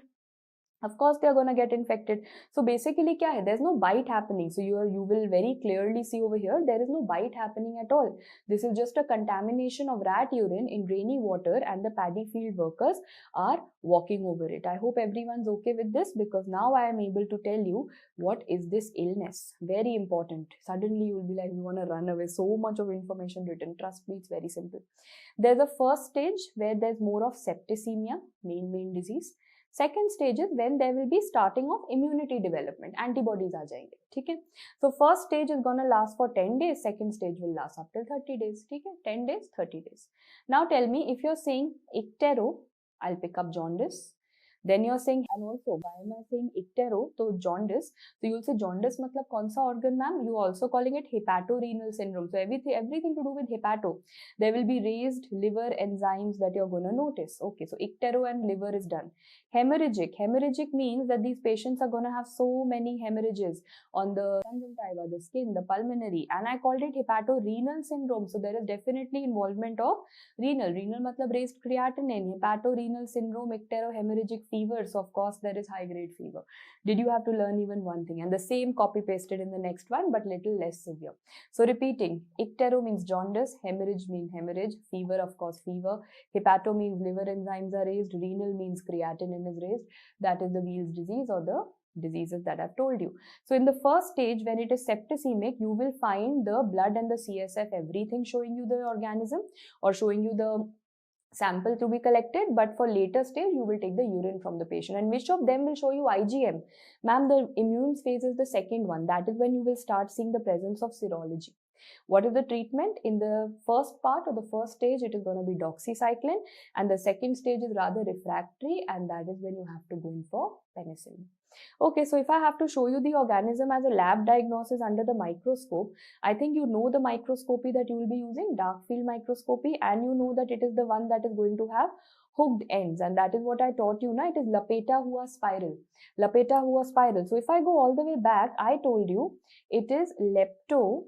Speaker 1: Of course, they are going to get infected. So basically, kya hai? There's no bite happening. So you will very clearly see over here, there is no bite happening at all. This is just a contamination of rat urine in rainy water, and the paddy field workers are walking over it. I hope everyone's okay with this, because now I am able to tell you what is this illness. Very important. Suddenly you will be like, you want to run away. So much of information written. Trust me, it's very simple. There's a first stage where there's more of septicemia, main disease. Second stage is when there will be starting of immunity development. Antibodies aa jayenge. Okay? So first stage is going to last for 10 days. Second stage will last up till 30 days. Okay? 10 days, 30 days. Now tell me, if you're saying ictero, I'll pick up jaundice. Then you're saying, and also, why am I saying ictero? So jaundice. So you'll say jaundice matlab kaun sa organ, ma'am? You're also calling it hepatorenal syndrome. So everything to do with hepato. There will be raised liver enzymes that you're going to notice. Okay, so ictero and liver is done. Hemorrhagic. Hemorrhagic means that these patients are going to have so many hemorrhages on the conjunctiva, the skin, the pulmonary. And I called it hepatorenal syndrome. So there is definitely involvement of renal. Renal matlab raised creatinine. Hepatorenal syndrome, icterohemorrhagic fever. So of course there is high grade fever. Did you have to learn even one thing? And the same copy pasted in the next one, but little less severe. So repeating, ictero means jaundice, hemorrhage means hemorrhage, fever of course fever, hepato means liver enzymes are raised, renal means creatinine is raised. That is the Weil's disease or the diseases that I've told you. So in the first stage, when it is septicemic, you will find the blood and the CSF, everything showing you the organism or showing you the sample to be collected, but for later stage you will take the urine from the patient. And which of them will show you IgM? Ma'am, the immune phase is the second one. That is when you will start seeing the presence of serology. What is the treatment? In the first part or the first stage, it is going to be doxycycline, and the second stage is rather refractory, and that is when you have to go in for penicillin. Okay, so if I have to show you the organism as a lab diagnosis under the microscope, I think you know the microscopy that you will be using, dark field microscopy, and you know that it is the one that is going to have hooked ends, and that is what I taught you now. It is Lapeta Hua spiral. Lapeta Hua spiral. So if I go all the way back, I told you it is lepto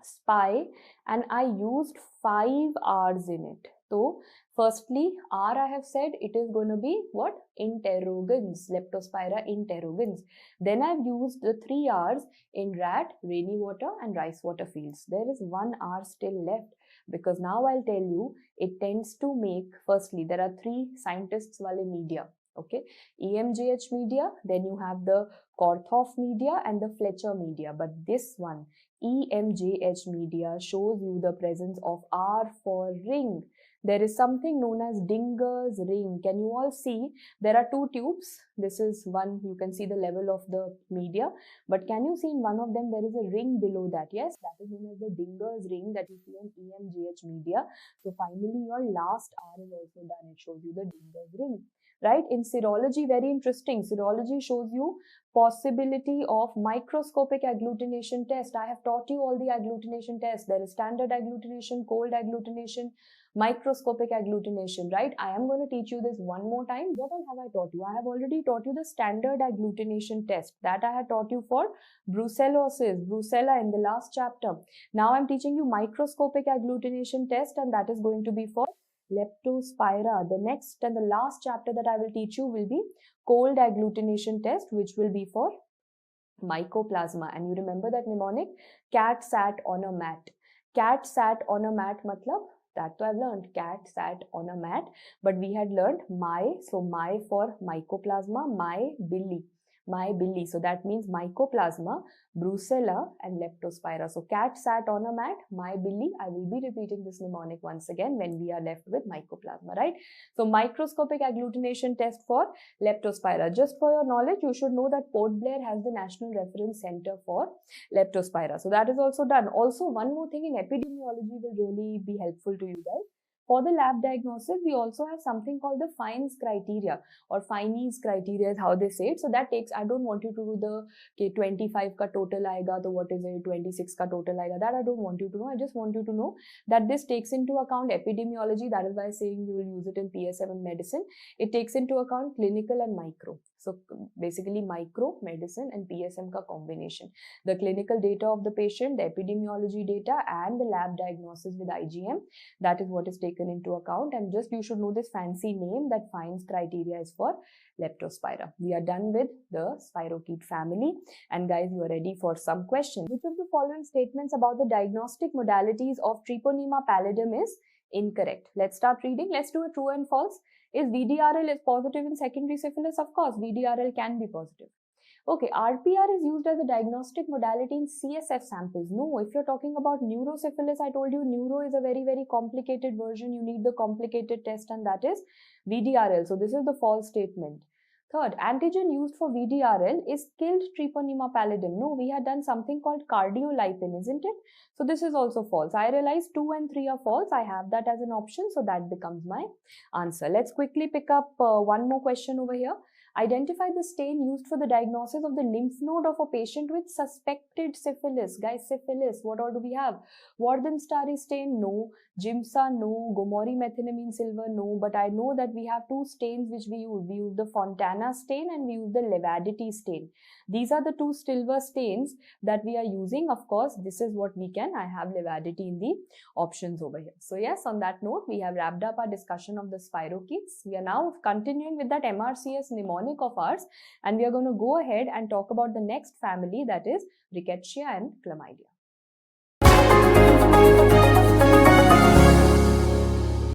Speaker 1: spy, and I used 5 R's in it. So firstly, R I have said it is going to be what? Interrogans, Leptospira interrogans. Then I've used the 3 R's in rat, rainy water and rice water fields. There is 1 R still left, because now I'll tell you it tends to make, firstly, there are 3 scientists wale media. Okay, EMJH media, then you have the Korthoff media and the Fletcher media. But this one, EMJH media, shows you the presence of R for ring. There is something known as Dinger's ring. Can you all see? There are 2 tubes. This is one, you can see the level of the media. But can you see in one of them there is a ring below that? Yes, that is known as the Dinger's ring that you see in EMJH media. So finally your last R is also done. It shows you the Dinger's ring. Right? In serology, very interesting. Serology shows you possibility of microscopic agglutination test. I have taught you all the agglutination tests. There is standard agglutination, cold agglutination, microscopic agglutination, right? I am going to teach you this one more time. What all have I taught you? I have already taught you the standard agglutination test that I had taught you for brucellosis, brucella in the last chapter. Now I'm teaching you microscopic agglutination test, and that is going to be for Leptospira. The next and the last chapter that I will teach you will be cold agglutination test, which will be for mycoplasma. And you remember that mnemonic? Cat sat on a mat. Cat sat on a mat matlab? That I've learned. Cat sat on a mat. But we had learned my. So my for mycoplasma, my billy. My billy. So that means mycoplasma, brucella and leptospira. So cat sat on a mat, my billy. I will be repeating this mnemonic once again when we are left with mycoplasma, right? So microscopic agglutination test for leptospira. Just for your knowledge, you should know that Port Blair has the National Reference Center for leptospira. So that is also done. Also, one more thing in epidemiology will really be helpful to you guys. For the lab diagnosis, we also have something called the Fiennes criteria, or Fiennes criteria is how they say it. So that takes, I don't want you to do the 25 ka total aayega, so what is it, 26 ka total aayega, that I don't want you to know. I just want you to know that this takes into account epidemiology. That is why I'm saying you will use it in PSM and medicine. It takes into account clinical and micro. So basically micro, medicine and PSM ka combination. The clinical data of the patient, the epidemiology data and the lab diagnosis with IgM, that is what is taken into account. And just you should know this fancy name that Fiennes criteria is for Leptospira. We are done with the Spirochete family. And guys, you are ready for some questions. Which of the following statements about the diagnostic modalities of Treponema pallidum is incorrect? Let's start reading. Let's do a true and false. Is VDRL is positive in secondary syphilis? Of course, VDRL can be positive. Okay, RPR is used as a diagnostic modality in CSF samples. No, if you're talking about neurosyphilis, I told you neuro is a very, very complicated version. You need the complicated test, and that is VDRL. So this is the false statement. Third, antigen used for VDRL is killed Treponema pallidum. No, we had done something called cardiolipin, isn't it? So this is also false. I realize 2 and 3 are false. I have that as an option, so that becomes my answer. Let's quickly pick up one more question over here. Identify the stain used for the diagnosis of the lymph node of a patient with suspected syphilis. Guys, syphilis, what all do we have? Warthin-Starry stain, no. Gimsa, no. Gomori methenamine silver, no. But I know that we have 2 stains which we use. We use the Fontana stain and we use the Levadity stain. These are the 2 silver stains that we are using. Of course, this is what we can. I have Levadity in the options over here. So yes, on that note, we have wrapped up our discussion of the spirochetes. We are now continuing with that MRCS mnemonic of ours, and we are going to go ahead and talk about the next family, that is Rickettsia and Chlamydia.